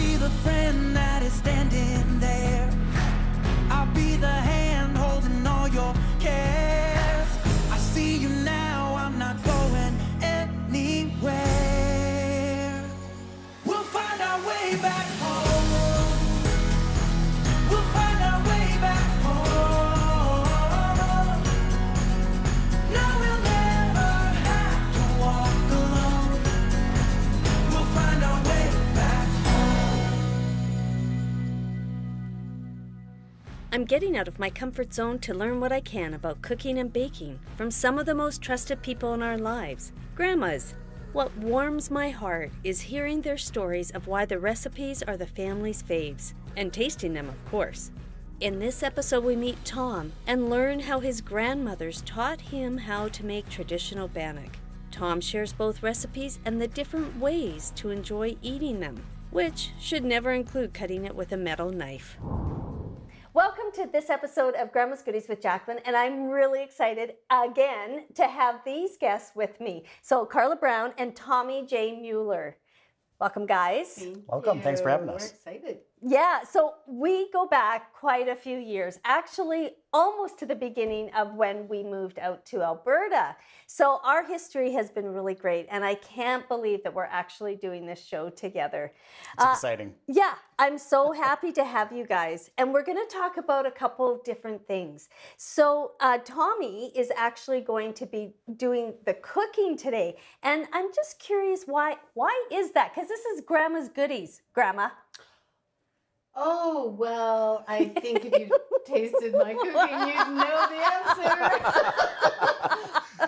be the friend that is standing there. I'll be the hand holding all your cares. I see you now, I'm not going anywhere. We'll find our way back home. We'll find our way back home. No, we'll never have to walk alone. We'll find our way back home. I'm getting out of my comfort zone to learn what I can about cooking and baking from some of the most trusted people in our lives, grandmas. What warms my heart is hearing their stories of why the recipes are the family's faves, and tasting them, of course. In this episode, we meet Tom and learn how his grandmothers taught him how to make traditional bannock. Tom shares both recipes and the different ways to enjoy eating them, which should never include cutting it with a metal knife. Welcome to this episode of Grandma's Goodies with Jacqueline, and I'm really excited again to have these guests with me. So Carla Brown and Tommy J. Mueller. Welcome, guys. Welcome. Thanks for having us. We're excited. Yeah, so we go back quite a few years, actually almost to the beginning of when we moved out to Alberta. So our history has been really great, and I can't believe that we're actually doing this show together. It's exciting. Yeah, I'm so happy to have you guys, and we're going to talk about a couple of different things. So Tommy is actually going to be doing the cooking today, and I'm just curious why is that? Because this is Grandma's Goodies, Grandma. Oh, well, I think if you tasted my cooking, you'd know the answer.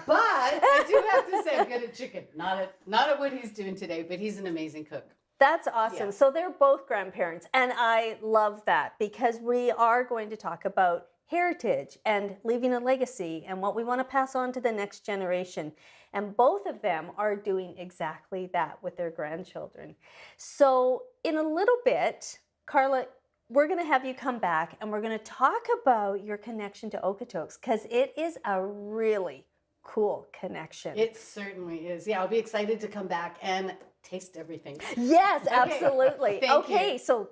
But I do have to say I'm good at chicken. Not at what he's doing today, but he's an amazing cook. That's awesome. Yeah. So they're both grandparents, and I love that because we are going to talk about heritage and leaving a legacy and what we want to pass on to the next generation. And both of them are doing exactly that with their grandchildren. So in a little bit, Carla, we're going to have you come back and we're going to talk about your connection to Okotoks because it is a really cool connection. It certainly is. Yeah, I'll be excited to come back and taste everything. Yes, absolutely. Thank Okay, you. so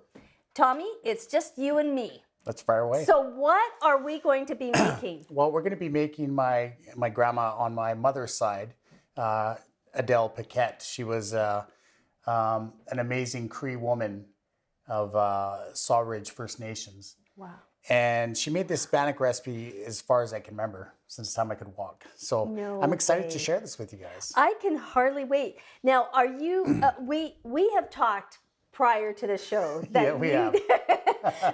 Tommy, it's just you and me. Let's fire away. So what are we going to be making? Well, we're going to be making my grandma on my mother's side, Adele Paquette. She was an amazing Cree woman of Sawridge First Nations. Wow. And she made this bannock recipe as far as I can remember, since the time I could walk. So No I'm excited way. to share this with you guys. I can hardly wait. Now, are you, we have talked prior to the show that, Yeah, we have.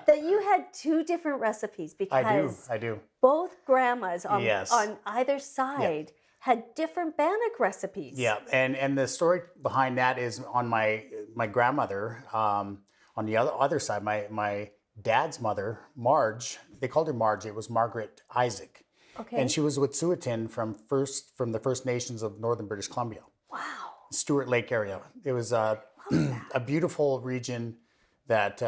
that you had two different recipes because I do. both grandmas on, Yes. on either side had different bannock recipes. Yeah, and the story behind that is on my grandmother. On the other side, my dad's mother, Marge, they called her Marge. It was Margaret Isaac, Okay. and she was with Wet'suwet'en from the First Nations of Northern British Columbia, Wow. Stewart Lake area. It was a beautiful region that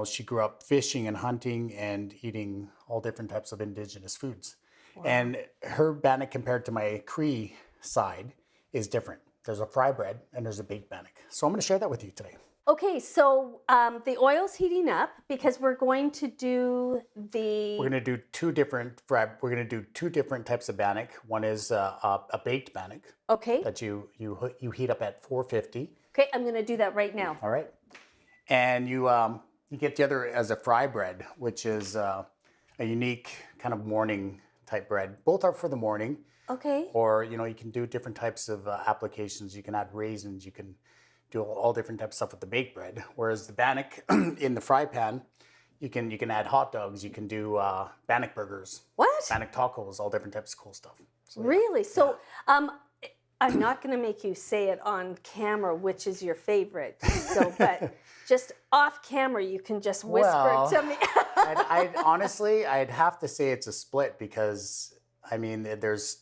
she grew up fishing and hunting and eating all different types of indigenous foods. And her bannock compared to my Cree side is different. There's a fry bread and there's a baked bannock. So I'm going to share that with you today. Okay, so the oil's heating up because we're going to do We're going to do two different types of bannock. One is a baked bannock Okay. that you heat up at 450. Okay, I'm going to do that right now. All right, and you get the other as a fry bread, which is a unique kind of morning type bread. Both are for the morning. Okay. Or you can do different types of applications. You can add raisins. You can do all different types of stuff with the baked bread. Whereas the bannock in the fry pan, you can add hot dogs. You can do bannock burgers, What? bannock tacos, all different types of cool stuff. So, yeah. Really? So I'm not going to make you say it on camera, which is your favorite. So, but just off camera, you can just whisper it to me. I'd have to say it's a split because I mean there's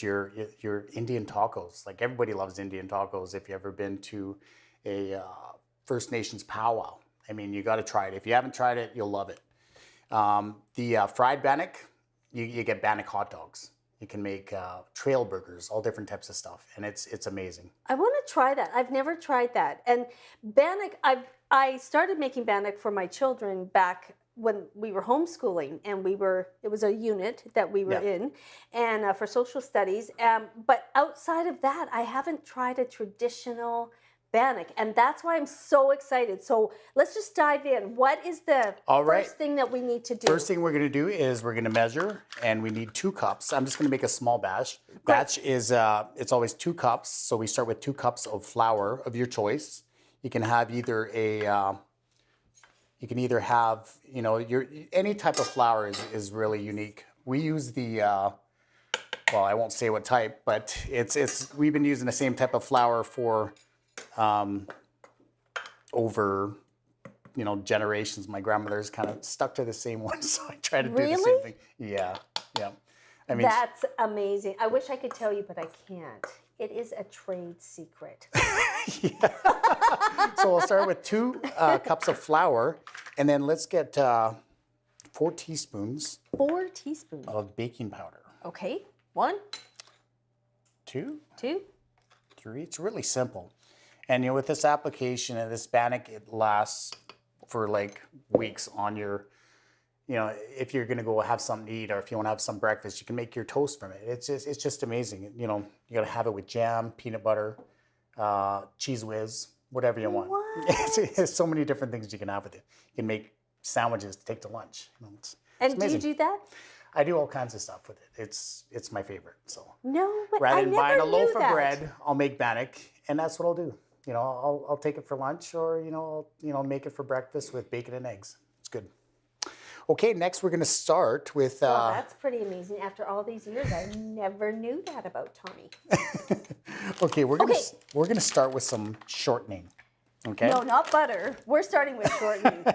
your Indian tacos. Like everybody loves Indian tacos. If you've ever been to a First Nations powwow, I mean you got to try it. If you haven't tried it, you'll love it. The fried bannock, you get bannock hot dogs. You can make trail burgers, all different types of stuff, and it's amazing. I want to try that. I've never tried that. And Bannock, I started making Bannock for my children back when we were homeschooling, and it was a unit that we were in, and for social studies. But outside of that, I haven't tried a traditional Bannock, and that's why I'm so excited. So let's just dive in. What is the first thing that we need to do? First thing we're going to do is we're going to measure, and we need 2 cups. I'm just going to make a small batch. Batch is it's always 2 cups, so we start with 2 cups of flour of your choice. You can have either any type of flour is really unique. We use the well, I won't say what type, but we've been using the same type of flour for over generations. My grandmother's kind of stuck to the same one, so I try to do the same thing. Yeah. I mean, that's amazing. I wish I could tell you, but I can't. It is a trade secret. So we'll start with 2 cups of flour, and then let's get 4 teaspoons. 4 teaspoons of baking powder. Okay. 1, 2, 2, 3. It's really simple. And with this application and this Bannock, it lasts for like weeks on your, if you're gonna go have something to eat, or if you want to have some breakfast, you can make your toast from it. It's just amazing. You gotta have it with jam, peanut butter, Cheese Whiz, whatever you want. There's so many different things you can have with it. You can make sandwiches to take to lunch. It's amazing. Do you do that? I do all kinds of stuff with it. It's my favorite. So no, but rather I than never buying a knew loaf that. of bread, I'll make Bannock, and that's what I'll do. I'll take it for lunch, or I'll make it for breakfast with bacon and eggs. It's good. Okay, next we're going to start with. Well, that's pretty amazing. After all these years, I never knew that about Tommy. Okay, we're gonna start with some shortening. Okay. No, not butter. We're starting with shortening.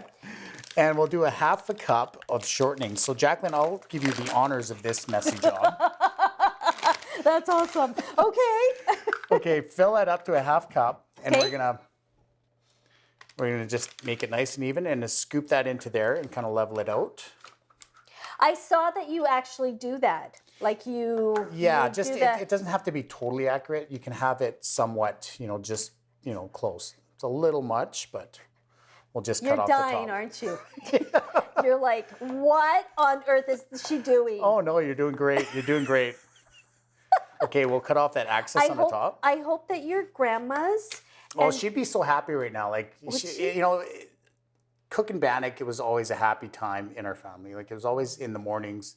And we'll do a 1/2 cup of shortening. So Jacqueline, I'll give you the honors of this messy job. That's awesome. Okay. Okay, fill that up to a 1/2 cup, and Okay. we're gonna just make it nice and even, and just scoop that into there and kind of level it out. I saw that you actually do that. Like you. Yeah, you just do that. it doesn't have to be totally accurate. You can have it somewhat, just close. It's a little much, but we'll just cut off the top. You're dying, aren't you? You're like, what on earth is she doing? Oh no, you're doing great. You're doing great. Okay, we'll cut off that excess on the top. I hope that your grandma's. Oh, she'd be so happy right now. Like, cooking Bannock, it was always a happy time in our family. Like, it was always in the mornings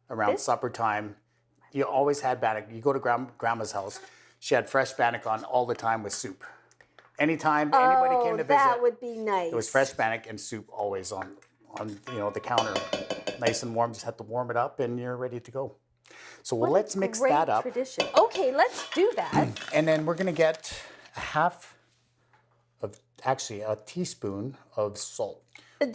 around supper time. You always had Bannock. You go to grandma's house, she had fresh Bannock on all the time with soup. Anytime anybody came to visit, that would be nice. it was fresh Bannock and soup always on the counter, nice and warm. Just have to warm it up, and you're ready to go. So let's mix that up. Tradition. Okay, let's do that. And then we're gonna get a teaspoon of salt.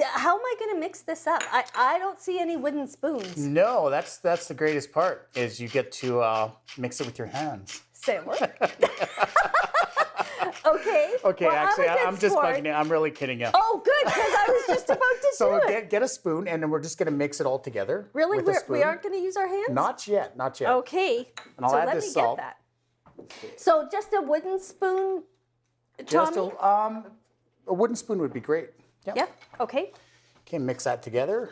How am I going to mix this up? I don't see any wooden spoons. No, that's the greatest part, is you get to mix it with your hands. Say what? Okay. Okay, well, actually, I'm just bugging you. I'm really kidding you. Oh, good, because I was just about to So do it. get a spoon, and then we're just gonna mix it all together. Really? with a spoon. We aren't going to use our hands? Not yet, not yet. Okay. And I'll so add let this me salt. get that. So just a wooden spoon, Just Tommy? a wooden spoon would be great. Yeah. Yeah. Okay. Okay, mix that together.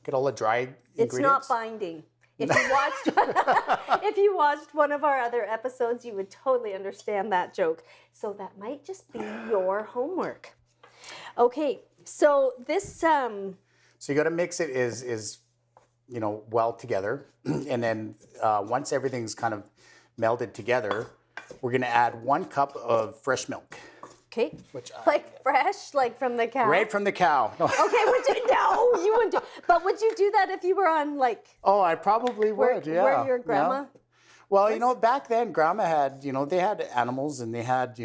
Get all the dried It's ingredients. not binding. If you watched one of our other episodes, you would totally understand that joke. So that might just be your homework. Okay, so this So you got to mix it is well together, and then once everything's kind of melded together, we're gonna add 1 cup of fresh milk. okay, Which like fresh, like from the cow. right from the cow. No. Okay, no, you wouldn't do. But would you do that if you were on like Oh, I probably would. Yeah. where your yeah. grandma? Well, back then, grandma had, they had animals, and they had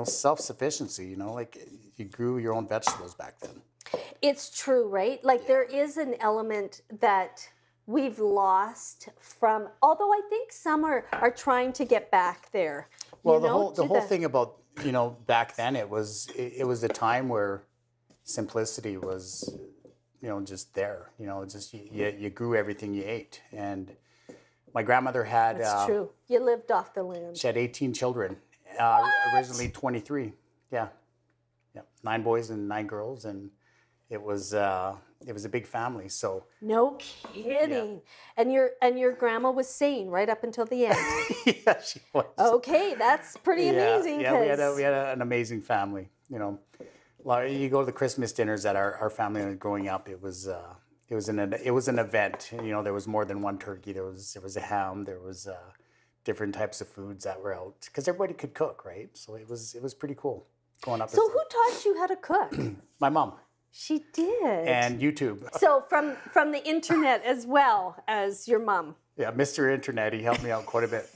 self-sufficiency. Like you grew your own vegetables back then. It's true, right? Like there is an element that we've lost from. Although I think some are trying to get back there. Well, the whole thing about back then, it was a time where simplicity was just there. Just you grew everything you ate, and My grandmother had It's true. You lived off the land. she had 18 children. Originally 23. Yeah. 9 boys and 9 girls, and it was a big family. So No kidding. And your grandma was sane right up until the end. yeah, she was. Okay, that's pretty amazing. Yeah, we had an amazing family. You know, you go to the Christmas dinners at our family growing up. It was an event. You know, there was more than one turkey. There was a ham. There was different types of foods that were out because everybody could cook, right? So it was pretty cool growing up. So who taught you how to cook? My mom. She did. And YouTube. So from the internet as well as your mom. Yeah, Mr. Internet, he helped me out quite a bit.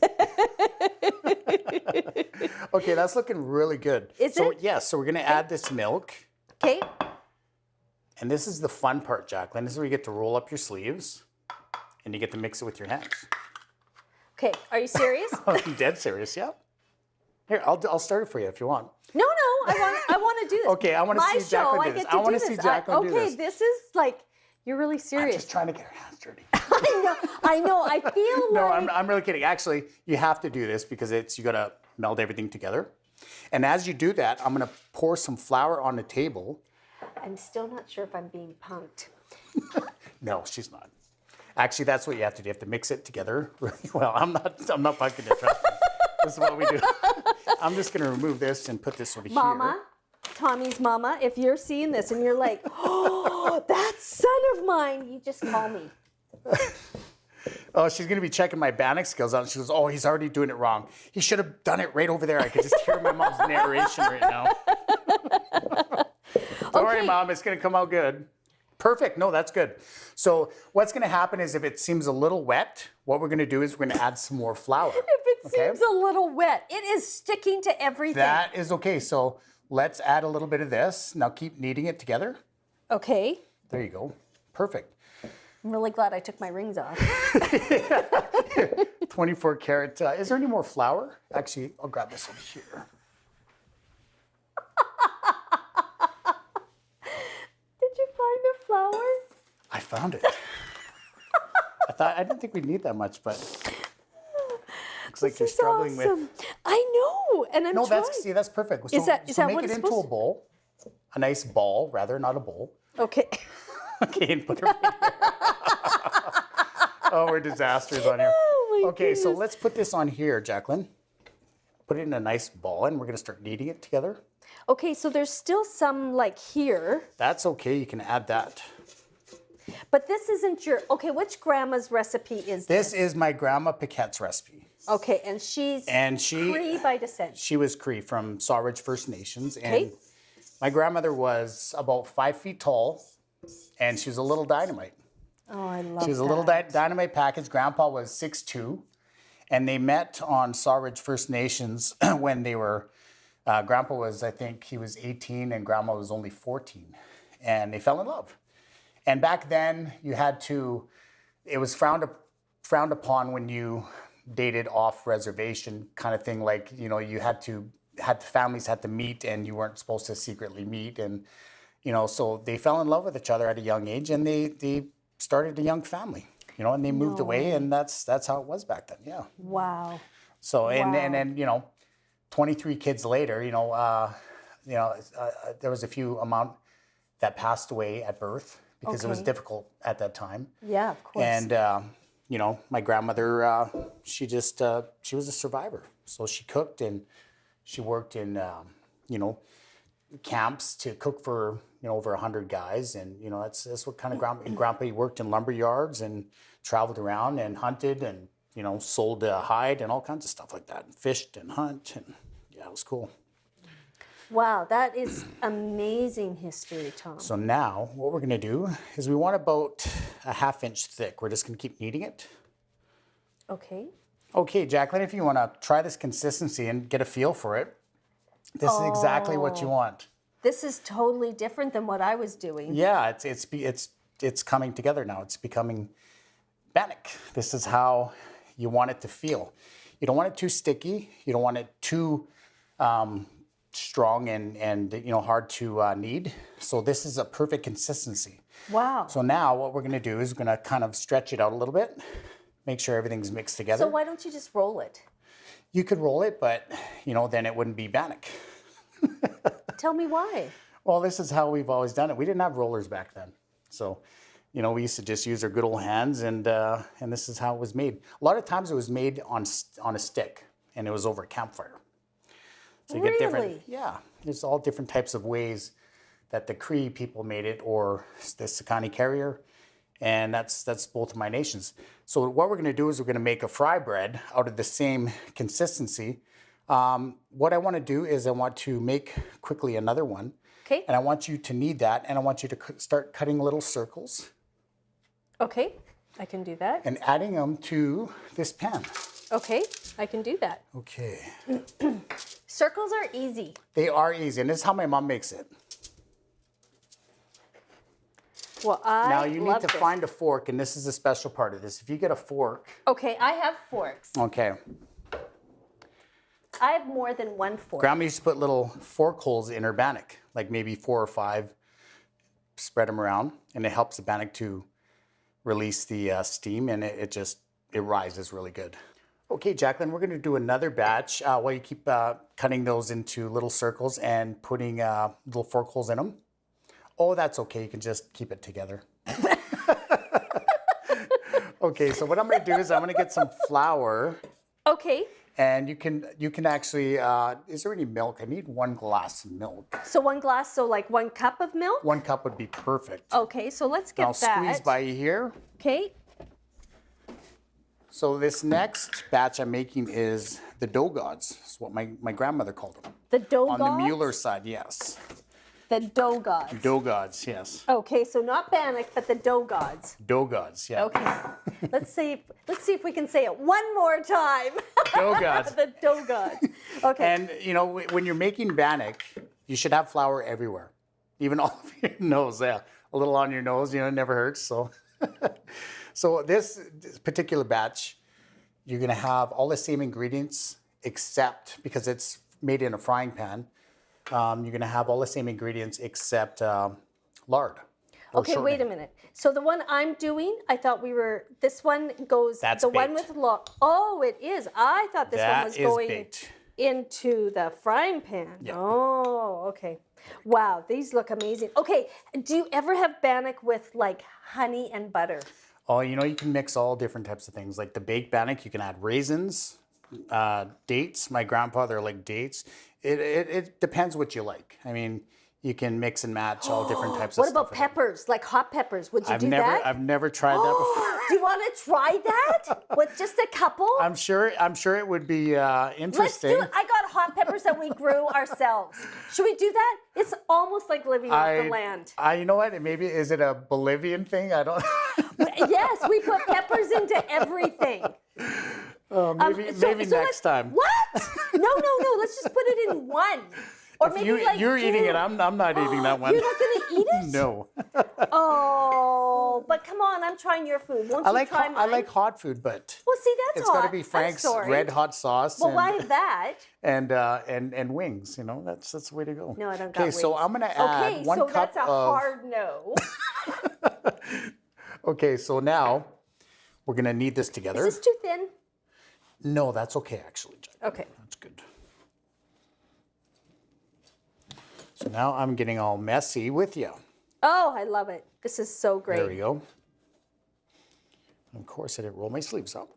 Okay, that's looking really good. Is it? Yes, so we're gonna add this milk. Okay. And this is the fun part, Jacqueline. This is where you get to roll up your sleeves and you get to mix it with your hands. Okay, are you serious? I'm dead serious, yeah. Here, I'll start it for you if you want. No, I want to do this. Okay, I want to My see Jacqueline show, do I this. get to I want do to see this. Jacqueline do this. Okay, this is like, you're really I'm serious. just trying to get her hands dirty. I know. I feel No, like... I'm really kidding. Actually, you have to do this because you got to meld everything together. And as you do that, I'm going to pour some flour on the table. I'm still not sure if I'm being punked. No, she's not. Actually, that's what you have to do. You have to mix it together really well. I'm not punking it, trust me. This is what we do. I'm just going to remove this and put this over Mama, Tommy's mama, if you're seeing this and you're like, oh, that son of mine, you just call me. Oh, she's going to be checking my Bannock skills out. She goes, oh, he's already doing it wrong. He should have done it right over there. I could just hear my mom's narration right now. Don't worry, Mom. It's going to come out good. Perfect. No, that's good. So what's going to happen is if it seems a little wet, what we're going to do is we're going to add some more flour. If it seems a little wet, it is sticking to everything. That is okay. So let's add a little bit of this. Now keep kneading it together. Okay. There you go. Perfect. I'm really glad I took my rings off. 24 karat. Is there any more flour? Actually, I'll grab this over here. Did you find the flour? I found it. I didn't think we'd need that much, but looks like you're struggling with. I know, and I'm No, trying. that's perfect. So, Is that make what it it's into a supposed to- bowl, a nice ball, rather, not a bowl. Okay. Okay, and put her. Oh, we're disasters on here. Oh, my Okay, so goodness. let's put this on here, Jacqueline. Put it in a nice ball, and we're gonna start kneading it together. Okay, so there's still some like here, That's okay. You can add that. but this isn't your. Okay, which grandma's recipe is this? This is my grandma Paquette's recipe. Okay, and she's Cree by descent. She was Cree from Sawridge First Nations, and Okay. my grandmother was about 5 feet tall, and she was a little dynamite. Oh, I love She was a little dynamite package. Grandpa was 6'2", and they met on Sawridge First Nations when they were. Grandpa was, I think, he was 18, and Grandma was only 14, and they fell in love. And back then, you had to. It was frowned upon when you dated off reservation kind of thing. Like, you know, you families had to meet, and you weren't supposed to secretly meet, and you know, so they fell in love with each other at a young age, and they started a young family, you know, and they moved away, and that's how it was back then. Yeah. Wow. So and then you know, 23 kids later, there was a few amount that passed away at birth because it was Okay. difficult at that time. Yeah, of course. And you know, my grandmother, she was a survivor. So she cooked and she worked in you know, camps to cook for, you know, over 100 guys, and you know, that's what kind of grandpa he worked in lumber yards and traveled around and hunted and, you know, sold hide and all kinds of stuff like that, and fished and hunt, and yeah, it was cool. Wow, that is amazing history, Tom. So now what we're gonna do is we want about a 1/2 inch thick. We're just gonna keep kneading it. Okay. Okay, Jacqueline, if you wanna try this consistency and get a feel for it, this is exactly what you want. This is totally different than what I was doing. Yeah, it's coming together now. It's becoming Bannock. This is how you want it to feel. You don't want it too sticky. You don't want it too strong and you know, hard to knead. So this is a perfect consistency. Wow. So now what we're gonna do is we're gonna kind of stretch it out a little bit, make sure everything's mixed together. So why don't you just roll it? You could roll it, but then it wouldn't be Bannock. Tell me why. Well, this is how we've always done it. We didn't have rollers back then. So, we used to just use our good old hands, and this is how it was made. A lot of times it was made on a stick, and it was over a campfire. So you get different, Really? yeah, there's all different types of ways that the Cree people made it, or the Sakani carrier, and that's both of my nations. So what we're going to do is we're going to make a fry bread out of the same consistency. What I want to do is I want to make quickly another one. Okay. And I want you to knead that, and I want you to start cutting little circles Okay, I can do that. and adding them to this pan. Okay, I can do that. Okay. Circles are easy. They are easy, and this is how my mom makes it. Well, I Now you need love to this. find a fork, and this is the special part of this. If you get a fork, Okay, I have forks. okay. I have more than one fork. Grandma used to put little fork holes in her bannock, like maybe 4 or 5, spread them around, and it helps the bannock to release the steam, and it rises really good. Okay, Jacqueline, we're going to do another batch while you keep cutting those into little circles and putting little fork holes in them. Oh, that's okay. You can just keep it together. Okay, so what I'm going to do is I'm going to get some flour. Okay, And you can actually, is there any milk? I need 1 glass of milk. so 1 glass, so like 1 cup of milk? 1 cup would be perfect. Okay, so let's get I'll that. squeeze by you here. Okay, So this next batch I'm making is the dough gods. That's what my grandmother called them. the dough On gods? the Mueller side, yes. The dough gods. Dough gods, yes. Okay, so not Bannock, but the dough gods. Dough gods, yeah. Okay, let's see if we can say it one more time. Dough gods. The dough gods. Okay. And when you're making bannock, you should have flour everywhere, even all of your nose. Yeah, a little on your nose, it never hurts. So, so this particular batch, you're gonna have all the same ingredients, except because it's made in a frying pan. You're gonna have all the same ingredients except lard. or Okay, wait a shortening. minute. So the one I'm doing, I thought this one goes, That's the one baked. with oh, it is. I thought this one That was is going baked. into the frying pan. Yeah. Oh, okay. Wow, these look amazing. Okay, do you ever have bannock with like honey and butter? Oh, you can mix all different types of things. Like the baked bannock, you can add raisins, dates. My grandfather liked dates. It depends what you like. I mean, you can mix and match all different types of What stuff. about in it. peppers, like hot peppers? Would you do that? I've never tried that before. Do you want to try that with just a couple? I'm sure it would be Let's interesting. do it. I got hot peppers that we grew ourselves. Should we do that? It's almost like living off the land. You know what? Maybe is it a Bolivian thing? I don't. Yes, we put peppers into everything. Maybe So next let's- time. What? No. Let's just put it in one. Or maybe You're eating two. it. I'm not eating that one. You're not going to eat it? No. Oh, but come on, I'm trying your food. Won't I you like try I mine? like hot food, but Well, see, that's it's hot. got to be Frank's I'm sorry. red hot sauce. Well, and, why that? and wings. That's the way to go. No, I don't got Okay, so wings. I'm gonna add Okay, 1 so cup that's a of. hard no. Okay, so now we're gonna knead this together. Is this too thin? No, that's okay actually, Jack. Okay. That's good. So now I'm getting all messy with you. Oh, I love it. This is so great. There we go. Of course, I didn't roll my sleeves up.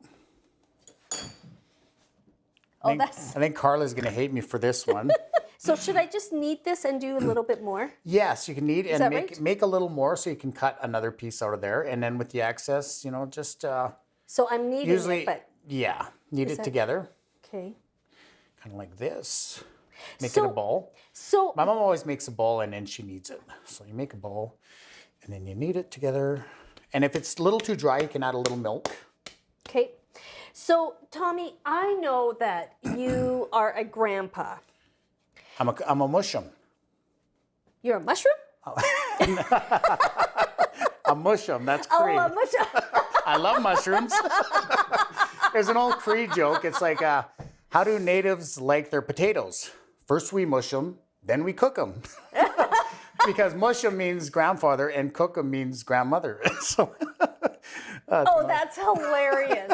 Oh, that's. I think Carla's gonna hate me for this one. So should I just knead this and do a little bit more? Yes, you can knead and that make right? make a little more so you can cut another piece out of there, and then with the excess, just So I'm kneading usually it, but knead Is it that- together, okay. kind of like this. Make it So- a ball. So My mom always makes a ball and then she kneads it. So you make a ball and then you knead it together. And if it's a little too dry, you can add a little milk. okay. So Tommy, I know that you are a grandpa. I'm a mushroom. You're a mushroom? A mushroom, that's Oh, Cree. a mushroom. I love mushrooms. There's an old Cree joke. It's like, how do natives like their potatoes? First we mush them, then we cook them. Because mush 'em means grandfather and cook 'em means grandmother. So, Oh, that's hilarious.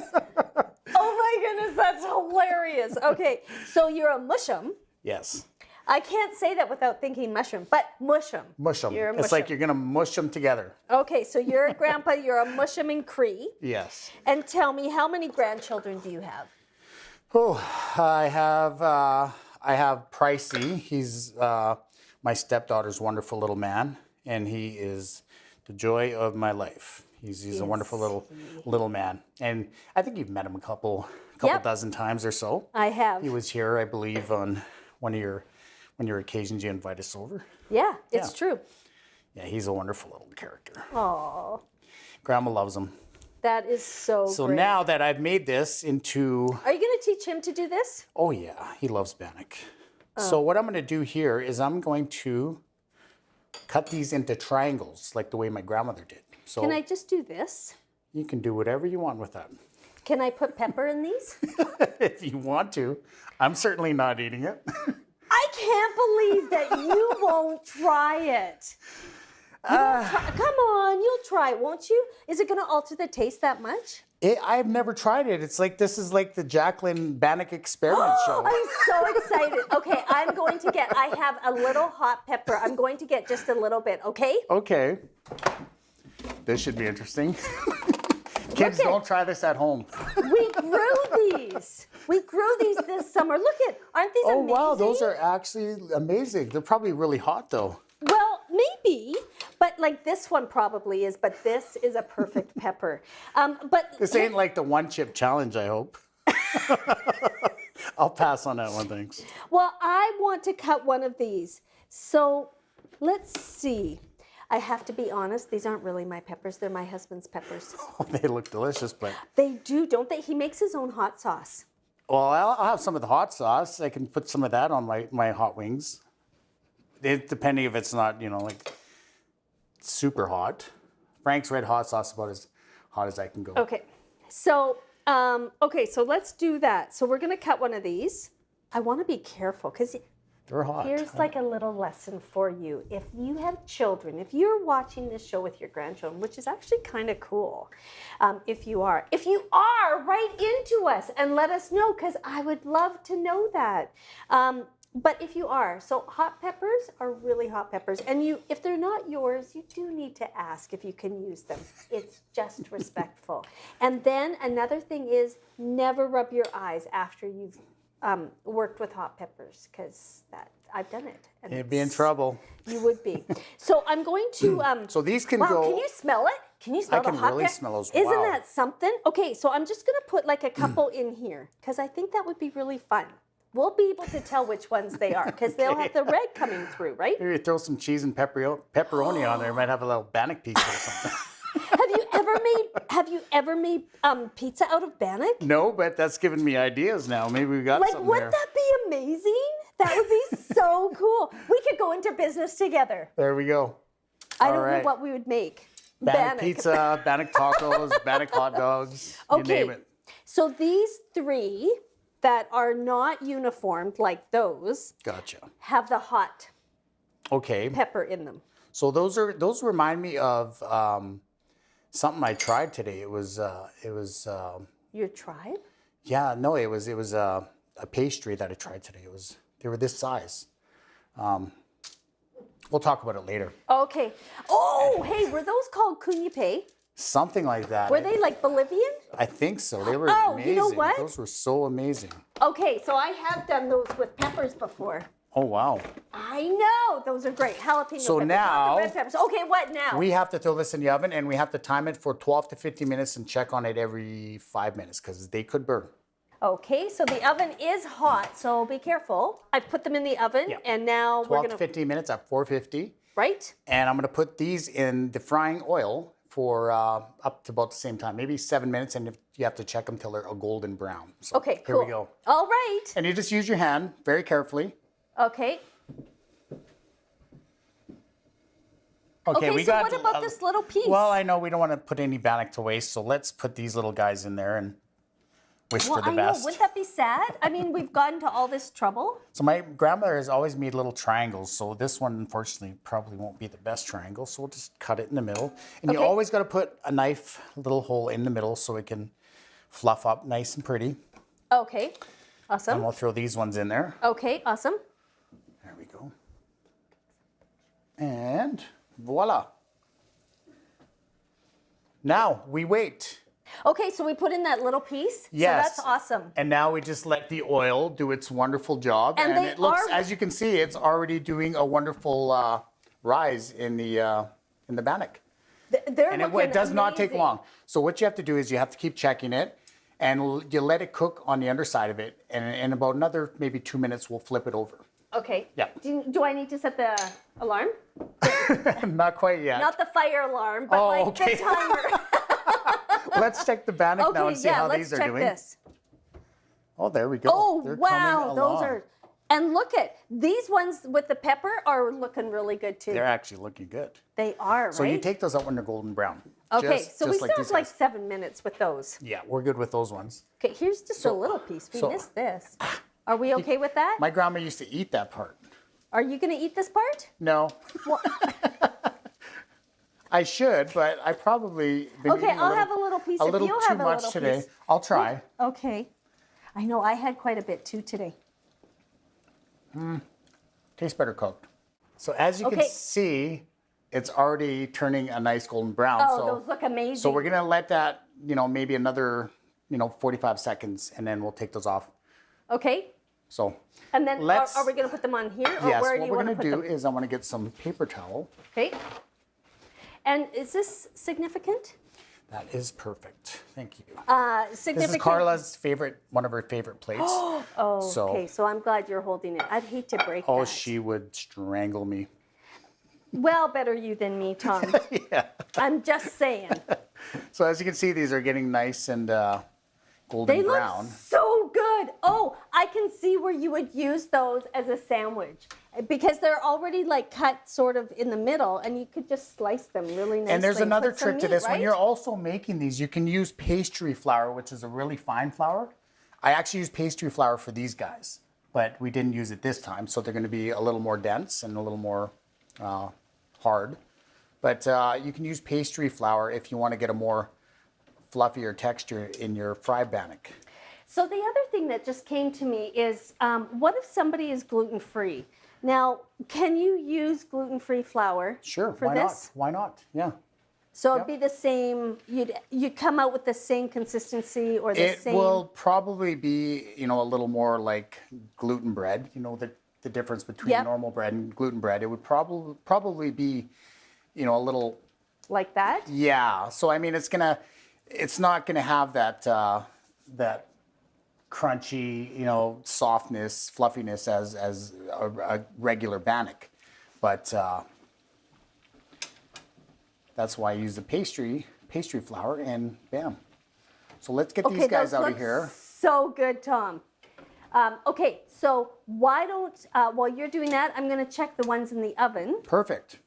Oh my goodness, that's hilarious. Okay, so you're a mushum. Yes. I can't say that without thinking mushroom, but mushum. Mush them. You're a It's like mushum. you're going to mush them together. Okay, so you're a grandpa, you're a mushum in Cree. Yes. And tell me, how many grandchildren do you have? Oh, I have Pricey. He's my stepdaughter's wonderful little man, and he is the joy of my life. He's a wonderful little man, and I think you've met him a couple Yep. dozen times or so. I have. He was here, I believe, on one of your occasions you invite us over. Yeah, it's Yeah. true. Yeah, he's a wonderful little character. Oh, Grandma loves him. that is so So great. now that I've made this into, Are you going to teach him to do this? oh yeah, he loves Bannock. Oh. So what I'm going to do here is I'm going to cut these into triangles like the way my grandmother did. So Can I just do this? you can do whatever you want with that. Can I put pepper in these? If you want to. I'm certainly not eating it. I can't believe that you won't try it. You won't try- Come on, you'll try it, won't you? Is it going to alter the taste that much? I've never tried it. It's like, this is like the Jacqueline Bannock experiment show. I'm so excited. Okay, I have a little hot pepper. I'm going to get just a little bit, okay? Okay. This should be interesting. Kids, don't try this at home. We grew these. We grew these this summer. Look aren't these Oh, amazing? wow, those are actually amazing. They're probably really hot, though. Well, maybe, but like this one probably is, but this is a perfect pepper. But This ain't like the one chip challenge, I hope. I'll pass on that one, thanks. Well, I want to cut one of these. So let's see. I have to be honest, these aren't really my peppers. They're my husband's peppers. They look delicious, but They do, don't they? He makes his own hot sauce. well, I'll have some of the hot sauce. I can put some of that on my hot wings. Depending if it's not, like super hot. Frank's red hot sauce is about as hot as I can go. Okay. So, so let's do that. So we're going to cut one of these. I want to be careful because They're hot. here's like a little lesson for you. If you have children, if you're watching this show with your grandchildren, which is actually kind of cool, if you are, write into us and let us know because I would love to know that. But if you are, so hot peppers are really hot peppers. And if they're not yours, you do need to ask if you can use them. It's just respectful. And then another thing is never rub your eyes after you've worked with hot peppers because I've done it. And You'd be in trouble. You would be. So I'm going to. So these can wow, go. can you smell it? Can you smell I can the hot really pepper? smell those. Isn't Wow. that something? Okay, so I'm just going to put like a couple in here because I think that would be really fun. We'll be able to tell which ones they are because they'll have the red coming through, right? Maybe throw some cheese and pepperoni on there. Might have a little Bannock pizza or something. Have you ever made pizza out of Bannock? No, but that's giving me ideas now. Maybe we got Like, something wouldn't there. that be amazing? That would be so cool. We could go into business together. There we go. I All don't know right. what we would make. Bannock pizza, Bannock tacos, Bannock hot dogs. You name it. So these three that are not uniformed like those Gotcha. have the hot Okay. pepper in them. So those remind me of something I tried today. It was Your tribe? yeah, no, it was a pastry that I tried today. They were this size. We'll talk about it later. Okay. Oh, hey, were those called kunyipe? Something like that. Were they like Bolivian? I think so. They were Oh, amazing. you know what? Those were so amazing. Okay, so I have done those with peppers before. Oh wow. I know. Those are great. Jalapeno So peppers, not now- the red peppers. Okay, what now? We have to throw this in the oven and we have to time it for 12 to 15 minutes and check on it every 5 minutes because they could burn. Okay, so the oven is hot, so be careful. I put them in the oven, Yeah. and now we're 12 to gonna 15 minutes at 450. right. And I'm gonna put these in the frying oil for up to about the same time, maybe 7 minutes, and if you have to check them till they're a golden brown. So Okay, here cool. we go. All right. And you just use your hand very carefully. Okay. Okay, Okay, we so got. what about this little piece? Well, I know we don't want to put any Bannock to waste, so let's put these little guys in there, and wish Well, for the I know. best. Wouldn't that be sad? I mean, we've gotten to all this trouble. So my grandmother has always made little triangles. So this one, unfortunately, probably won't be the best triangle. So we'll just cut it in the middle. And you Okay. always got to put a knife, little hole in the middle so it can fluff up nice and pretty. Okay, And awesome. we'll throw these ones in there. Okay, awesome. There we go. And voila. Now we wait. Okay, so we put in that little piece. Yes. So that's awesome. And now we just let the oil do its wonderful job. And they it looks, are- as you can see, it's already doing a wonderful rise in the Bannock. They're And looking it does not take amazing. long. So what you have to do is you have to keep checking it, and you let it cook on the underside of it. And in about another maybe 2 minutes, we'll flip it over. Okay. Yeah. Do I need to set the alarm? Not quite yet. Not the fire alarm, but Oh, like okay. the timer. Let's check the Bannock now Okay, and see yeah, how let's these are check doing. this. Oh, there we go. Oh, They're wow, coming those along. are. And look at these ones with the pepper are looking really good too. They're actually looking good. They are, So right? you take those out when they're golden brown. Okay, so we just still have these like guys. 7 minutes with those. Yeah, we're good with those ones. Okay, here's just a So- little piece. We so- missed this. Are we okay with that? My grandma used to eat that part. Are you going to eat this part? No. Well, I should, but I probably been okay, eating I'll have a little piece. a if little you too have a much little today. piece. I'll try. Okay. I know I had quite a bit too today. Tastes better cooked. So as you can Okay. see, it's already turning a nice golden brown. Oh, so, those look amazing. so we're gonna let that, maybe another, 45 seconds, and then we'll take those off. Okay. So And then Let's- are we going to put them on here? Or yes, where do what you we're want to gonna put do them? is I want to get some paper towel. Okay. And is this significant? That is perfect. Thank you. Significant. This is Carla's one of her favorite plates. Oh, So- okay. So I'm glad you're holding it. I'd hate to break Oh, that. she would strangle me. Well, better you than me, Tom. Yeah. I'm just saying. So as you can see, these are getting nice and golden They look brown. so good. Oh, I can see where you would use those as a sandwich because they're already like cut sort of in the middle, and you could just slice them really nicely. And there's another put some trick to meat, this. right? When you're also making these, you can use pastry flour, which is a really fine flour. I actually use pastry flour for these guys, but we didn't use it this time, so they're going to be a little more dense and a little more hard. But you can use pastry flour if you want to get a more fluffier texture in your fried bannock. So the other thing that just came to me is, what if somebody is gluten-free? Now, can you use gluten-free flour Sure, for why this? not? Why not? Yeah. So it'd be the same. You'd come out with the same consistency or the It same. will probably be, a little more like gluten bread. The difference between Yep. normal bread and gluten bread. It would probably be, a little. like that. Yeah. So I mean, it's not gonna have that crunchy, softness, fluffiness as a regular bannock, but that's why I use the pastry flour, and bam. So let's get these guys those out of look here. So good, Tom. Okay, so why don't while you're doing that, I'm going to check the ones in the oven. Perfect.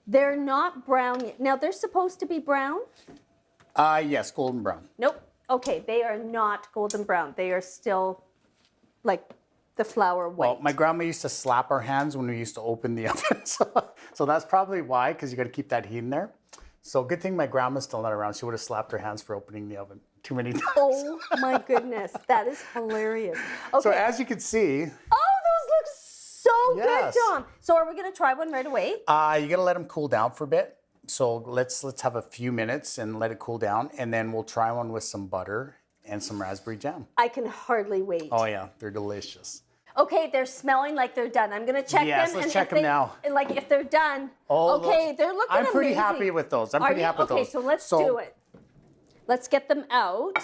They're not brown yet. Now they're supposed to be brown. Yes, golden brown. Nope. Okay, they are not golden brown. They are still like the flour white. Well, my grandma used to slap our hands when we used to open the oven, so that's probably why, because you got to keep that heat in there. So good thing my grandma's still not around. She would have slapped her hands for opening the oven too many times. Oh my goodness, that is hilarious. Okay. So as you can see, Oh, those look so Yes. good, Tom. So are we going to try one right away? you got to let them cool down for a bit. So let's have a few minutes and let it cool down, and then we'll try one with some butter and some raspberry jam. I can hardly wait. Oh yeah, they're delicious. Okay, they're smelling like they're done. I'm gonna check Yes, them. let's and check if them they- now. Like if they're done. Oh, okay, look. they're looking I'm pretty amazing. happy with those. I'm Are pretty you? happy with okay, those. so let's So- do it. Let's get them out.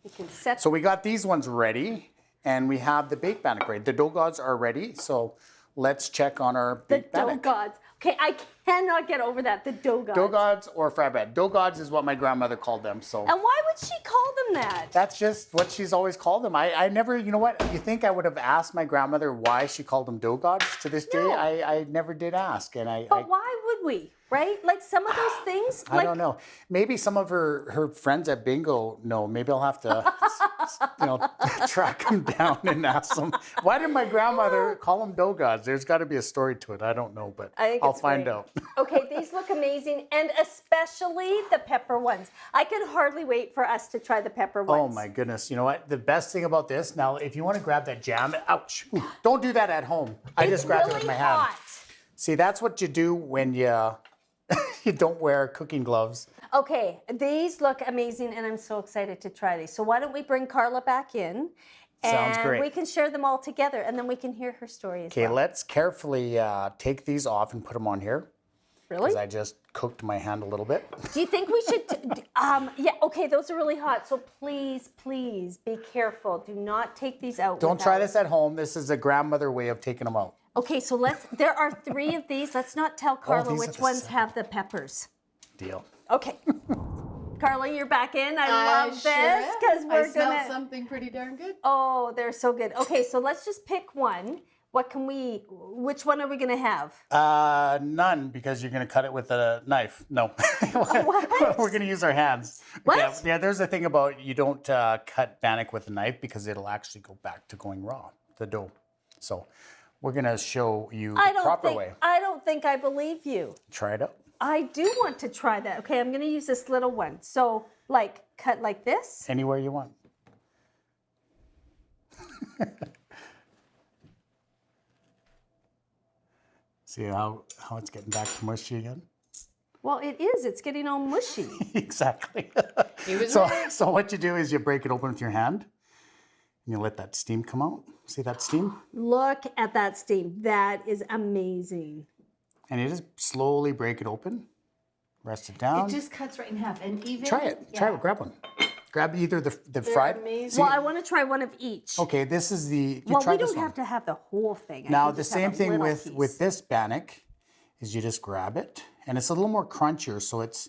You can set So we got these ones ready, and we have the baked bannock ready. The dough gods are ready, so let's check on our the baked dough bannock. gods. Okay, I cannot get over that. The dough gods. Dough gods or fried bread. Dough gods is what my grandmother called them. So And why would she call them that? that's just what she's always called them. I never, you know what? You think I would have asked my grandmother why she called them dough gods? To this day, No. I never did ask, and But why would we? Right? Like some of those things. I don't know. Maybe some of her friends at bingo know. Maybe I'll have to, track them down and ask them. Why did my grandmother call them dough gods? There's got to be a story to it. I don't know, but I'll find out. Okay, these look amazing, and especially the pepper ones. I can hardly wait for us to try the pepper ones. Oh my goodness. You know what? The best thing about this, now, if you want to grab that jam, ouch. Don't do that at home. I just grabbed it with my hand. Hot. See, that's what you do when you don't wear cooking gloves. Okay, these look amazing, and I'm so excited to try these. So why don't we bring Carla back in? Sounds great. We can share them all together, and then we can hear her story as Okay, well. let's carefully take these off and put them on here. Really? Because I just cooked my hand a little bit. Do you think we should? Yeah. Okay, those are really hot. So please, please be careful. Do not take these out. Don't try without- this at home. This is a grandmother way of taking them out. Okay, so there are 3 of these. Let's not tell Carla these are which the ones same. have the peppers. Deal. Okay. Carla, you're back in. I love this sure because am. we're I smell gonna. something pretty darn good. Oh, they're so good. Okay, so let's just pick one. Which one are we gonna have? None, because you're going to cut it with a knife. No. What? We're going to use our hands. What? Yeah, there's a thing about you don't cut bannock with a knife because it'll actually go back to going raw, the dough. So we're going to show you the proper way. I don't think I believe you. Try it out. I do want to try that. Okay, I'm gonna use this little one. So, like, cut like this. Anywhere you want. See how it's getting back to mushy again? Well, it is. It's getting all mushy. Exactly. He was So, right. so what you do is you break it open with your hand. And you let that steam come out. See that steam? Look at that steam. That is amazing. And you just slowly break it open. Rest it down. It just cuts right in half. And even Try it. Yeah. Try it. Grab one. Grab either the fried. amazing. See, Well, I want to try one of each. okay, this is the. Well, try we this don't one. have to have the whole thing. I Now can the just have same a thing little with piece. this bannock is you just grab it and it's a little more crunchier, so it's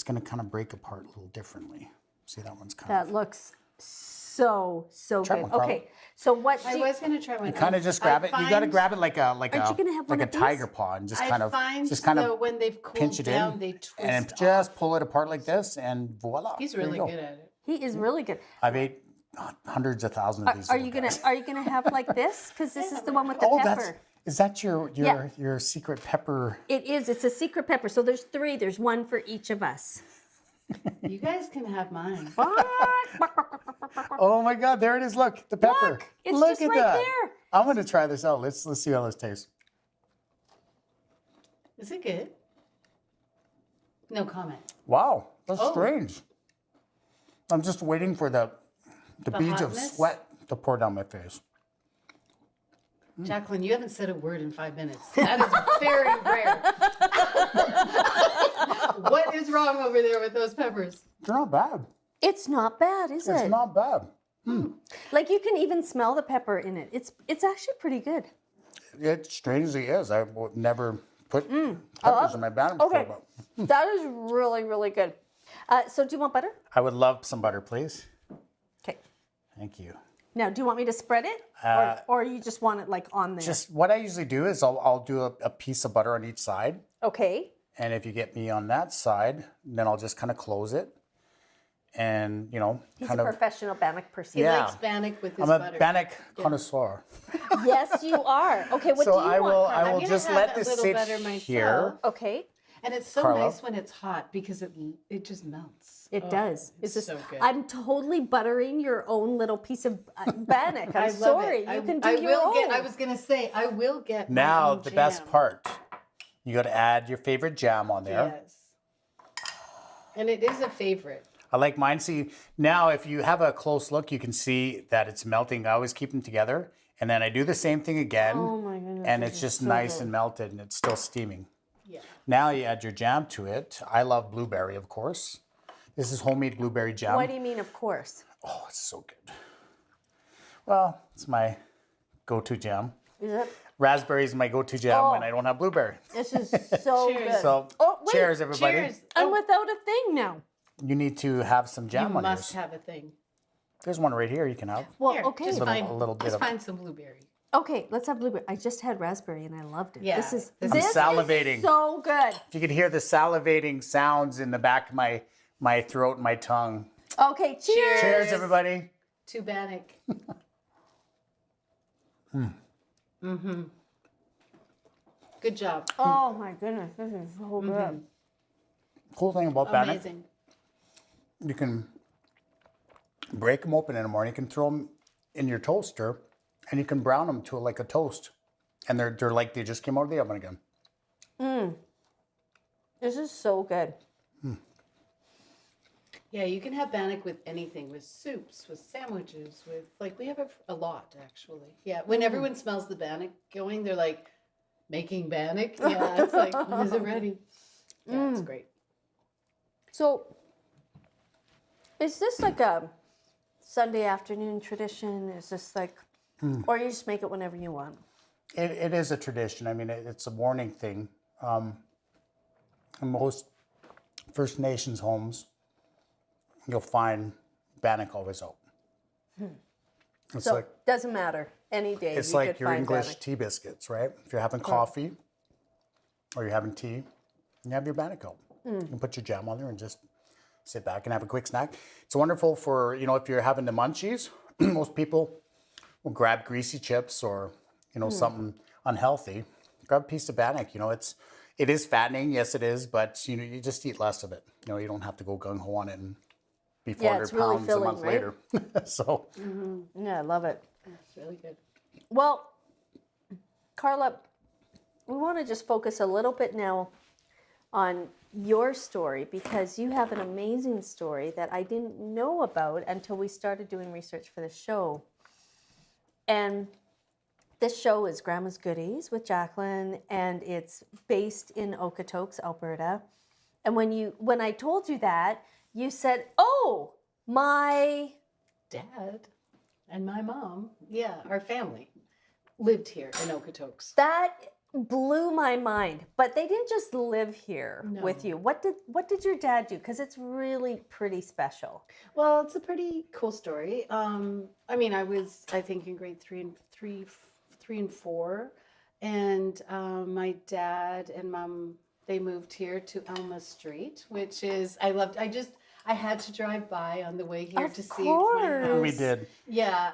going to kind of break apart a little differently. See, that one's kind That of. looks so Try good. one, Carla. Okay, so what? I was gonna try one. You kind of just grab it. You got to grab it like a Aren't you gonna have one like a of these? tiger paw and just I kind of find just when they've cooled pinch it down, in they twist and off. just pull it apart like this and voila. He's there you really go. good at it. He is really good. I've ate hundreds of thousands of these. Are little you gonna guys. have like this? Because this is the one with the Oh, pepper. is that your Yeah. your secret pepper? It is. It's a secret pepper. So there's 3. There's one for each of us. You guys can have mine. Oh my God! There it is. Look, the pepper. Look, it's Look just at right that. there. I'm gonna try this out. Let's see how this tastes. Is it good? No comment. Wow, that's Oh. strange. I'm just waiting for the beads of hotness? sweat to pour down my face. Jacqueline, you haven't said a word in 5 minutes. That is very rare. What is wrong over there with those peppers? They're not bad. It's not bad, is It's it? not bad. Like you can even smell the pepper in it. It's actually pretty good. It strangely is. I would never put peppers in my bannock before, Okay, but that is really, really good. So do you want butter? I would love some butter, please. Okay. Thank you. Now, do you want me to spread it, or you just want it like on there? Just what I usually do is I'll do a piece of butter on each side. Okay. And if you get me on that side, then I'll just kind of close it. And, He's kind a of. professional bannock person. He Yeah. likes bannock with his I'm a butter. bannock connoisseur. Yes, you are. Okay, what So do you I will, want? I Carla? will gonna just have let a this little sit butter myself. here. Okay, And it's so Carla? nice when it's hot because it just melts. it Oh, does. It's just, so good. I'm totally buttering your own little piece of bannock. I I'm love sorry. it. You can do I your will own. I was gonna say I will get my Now, own the best jam. part. You got to add your favorite jam on there. Yes. And it is a favorite. I like mine. See, now if you have a close look, you can see that it's melting. I always keep them together. And then I do the same thing again. Oh my goodness, And this it's is just so nice good. and melted and it's still steaming. Yeah. Now you add your jam to it. I love blueberry, of course. This is homemade blueberry jam. What do you mean, of course? Oh, it's so good. Well, it's my go-to jam. Is it? Raspberry is my go-to jam when I don't have blueberry. This is so Cheers. good. So, Oh, wait. cheers, everybody. Cheers. I'm Oh, without a thing now. You need to have some you jam on must yours. have a thing. There's one right here you can have. Well, Here, okay. Just Little- find, a little bit just of- find some blueberry. Okay, let's have blueberry. I just had raspberry and I loved it. Yeah, This is I'm salivating. Is so good. If you could hear the salivating sounds in the back of my throat and my tongue. Okay, cheers. Cheers, everybody. To Bannock. Good job. Oh my goodness, this is so good. Cool thing about Bannock, Amazing. you can break them open in the morning. You can throw them in your toaster, and you can brown them to like a toast, and they're like they just came out of the oven again. This is so good. Yeah, you can have Bannock with anything, with soups, with sandwiches, with like we have a lot actually. Yeah, when everyone smells the Bannock going, they're like making Bannock. Yeah, it's like is it ready? Yeah, it's great. So, is this like a Sunday afternoon tradition? Is this like, or you just make it whenever you want? It is a tradition. I mean, it's a morning thing. In most First Nations homes, you'll find Bannock always out. It's So like doesn't matter any day. it's you like could your find English Bannock. tea biscuits, right? If you're having coffee or you're having tea, you have your Bannock out. You can put your jam on there and just sit back and have a quick snack. It's wonderful for, if you're having the munchies. Most people will grab greasy chips or, something unhealthy. Grab a piece of Bannock. It is fattening, yes it is, but you just eat less of it. You don't have to go gung ho on it and be 400 it's really pounds a filling, month right? later. So Yeah, I love it. It's really good. Well, Carla, we want to just focus a little bit now on your story because you have an amazing story that I didn't know about until we started doing research for the show. And this show is Grandma's Goodies with Jacqueline, and it's based in Okotoks, Alberta. And when I told you that, you said, "Oh, my Dad and my mom, yeah, our family lived here in Okotoks. that blew my mind." But they didn't just live here with No. you. What did your dad do? Because it's really pretty special. Well, it's a pretty cool story. I mean, I think in grade three and four, and my dad and mom, they moved here to Elma Street, which is I had to drive by on the way here Of to see my course. house. we did. Yeah,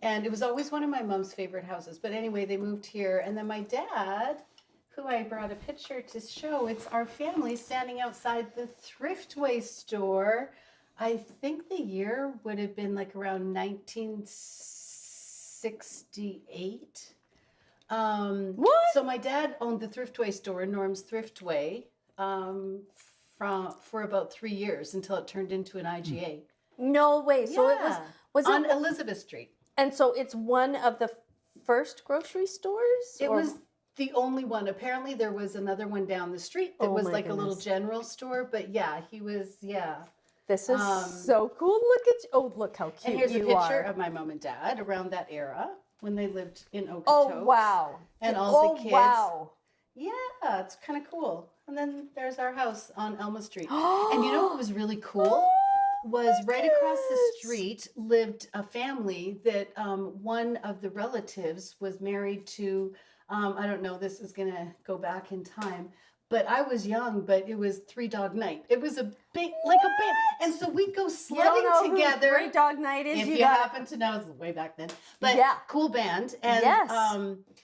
and it was always one of my mom's favorite houses. But anyway, they moved here, and then my dad, who I brought a picture to show, it's our family standing outside the Thriftway store. I think the year would have been like around 1968. What? So my dad owned the Thriftway store, Norm's Thriftway, for about 3 years until it turned into an IGA. No way. So it Yeah. was on it, Elizabeth Street. and so it's one of the first grocery stores? It or- was the only one. Apparently, there was another one down the street that Oh was my like a little goodness. general store. But yeah, he was, yeah. This is Um, so cool. Look at you. Oh, look how cute And here's a you picture are. of my mom and dad around that era when they lived in Okotoks. Oh, wow. And all Oh, the kids. wow. Yeah, it's kind of cool. And then there's our house on Elma Street. And you know what was really cool? Was right across the goodness. street lived a family that one of the relatives was married to. I don't know, this is going to go back in time, but I was young, but it was Three Dog Night. It was a big, like a band. And so we'd go You don't sledding know together. who Great Dog Night is? If You you got happen to know, it's way back then. But Yeah. cool band. And Yes.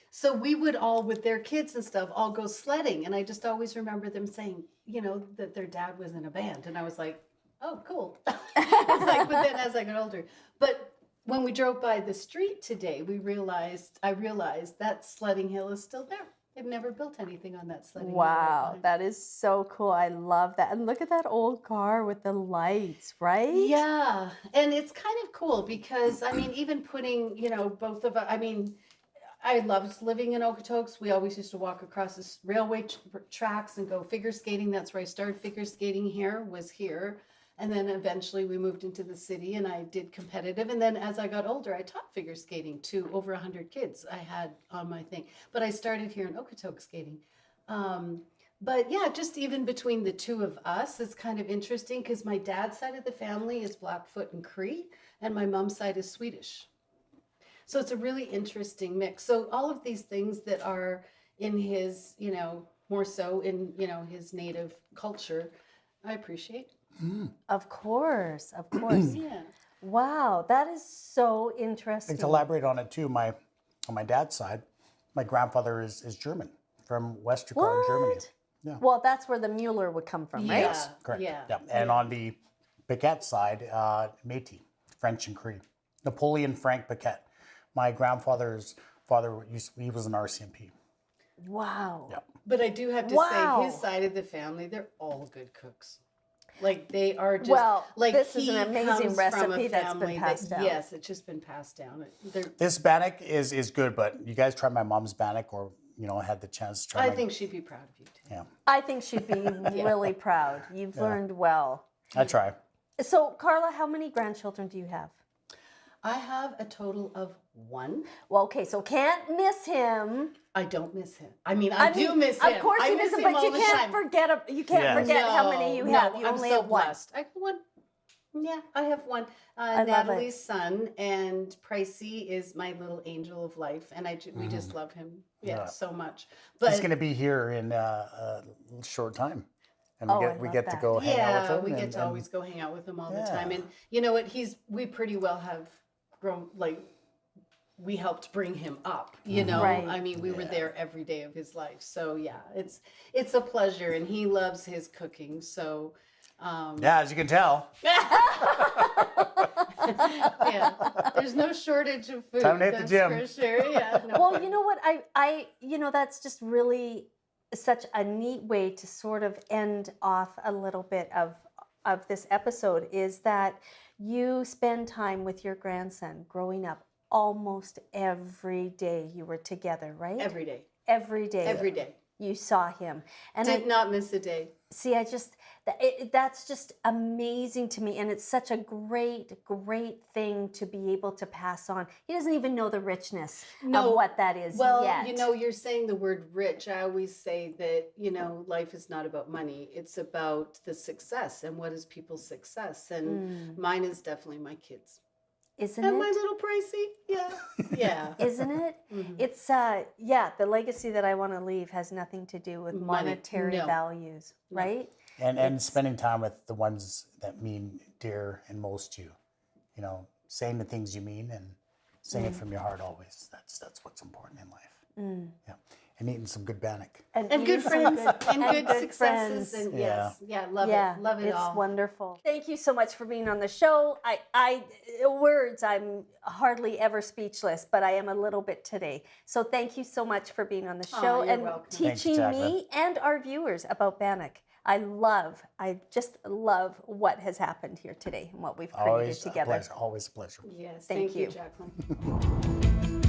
so we would all, with their kids and stuff, all go sledding. And I just always remember them saying, that their dad was in a band. And I was like, oh, cool. It's like, but then as I got older. But when we drove by the street today, I realized that sledding hill is still there. They've never built anything on that sledding hill. Wow, right behind. that is so cool. I love that. And look at that old car with the lights, right? Yeah, and it's kind of cool because I mean, even putting both of us. I mean, I loved living in Okotoks. We always used to walk across the railway tracks and go figure skating. That's where I started figure skating. Here, and then eventually we moved into the city, and I did competitive. And then as I got older, I taught figure skating to over 100 kids I had on my thing. But I started here in Okotoks skating. But yeah, just even between the two of us, it's kind of interesting because my dad's side of the family is Blackfoot and Cree, and my mom's side is Swedish. So it's a really interesting mix. So all of these things that are in his, more so in, his native culture, I appreciate. Of course, of course. Yeah. Wow, that is so interesting. And to elaborate on it too, on my dad's side, my grandfather is German, from Westergaard, Germany. Yeah. Well, that's where the Mueller would come from, right? Yeah. Correct. Yeah. And on the Paquette side, Métis, French and Cree. Napoleon Frank Paquette. My grandfather's father, he was an RCMP. Wow. Yeah. But I do have to Wow. say, his side of the family, they're all good cooks. Like they are just Well, like this is he an amazing comes from a recipe that's been family passed down. Yes, it's just been passed down. This Bannock is good, but you guys try my mom's Bannock, or had the chance to try. I think she'd be proud of you too. Yeah, I think she'd be really proud. You've learned well. I try. So, Carla, how many grandchildren do you have? I have a total of 1. Well, okay, so can't miss him. I don't miss him. I mean, I do miss him. Of course I you miss him, him but all you the can't time. forget. You can't Yes. forget how many you have. You I'm only so have one. blessed. I have 1. Yeah, I have 1. love Natalie's son, and Pricey is my little angel of life, and we just love him, Yeah. so much. He's But going to be here in a short time, and Oh, I we love get to that. go hang out with yeah, him. we get and- to always go hang out with him all the Yeah. time, and you know what? We pretty well have grown like. We helped bring him up, Right. I mean, we were there every day of his life. So yeah, it's a pleasure, and he loves his cooking. So Yeah, as you can tell. yeah, there's no shortage of food. Time to hit the that's gym. for sure. Yeah. No. Well, you know what? I that's just really such a neat way to sort of end off a little bit of this episode, is that you spend time with your grandson growing up almost every day. You were together, right? Every day. Every day. Every day. You saw him. And Did not miss a day. see, that's just amazing to me. And it's such a great thing to be able to pass on. He doesn't even know the richness of what that is Well, yet. you're saying the word rich. I always say that, life is not about money. It's about the success and what is people's success. And mine is definitely my kids. Isn't And it? my little Pricey. Yeah. Yeah. Isn't it? It's the legacy that I want to leave has nothing to do with Money. monetary No. values, right? And spending time with the ones that mean dear and most to you. Saying the things you mean and saying it from your heart always. That's what's important in life. Yeah. And eating some good Bannock. And eating good some friends and and good successes. friends. And Yeah. love it it's all. wonderful. Thank you so much for being on the show. I'm hardly ever speakless, but I am a little bit today. So thank you so much for being on the show you're and welcome. Thanks, teaching Jacqueline. me and our viewers about Bannock. I just love what has happened here today and what we've created Always together. a pleasure. Always a pleasure. Yes. Thank Thank you, you. Jacqueline.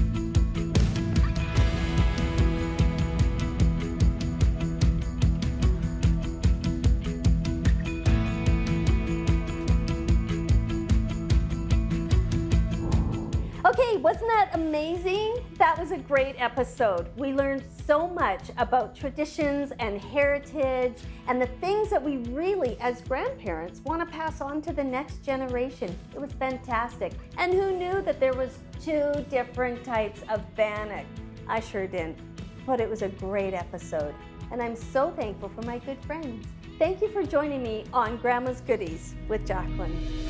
Okay, wasn't that amazing? That was a great episode. We learned so much about traditions and heritage and the things that we really, as grandparents, want to pass on to the next generation. It was fantastic. And who knew that there was 2 different types of Bannock? I sure didn't. But it was a great episode. And I'm so thankful for my good friends. Thank you for joining me on Grandma's Goodies with Jacqueline.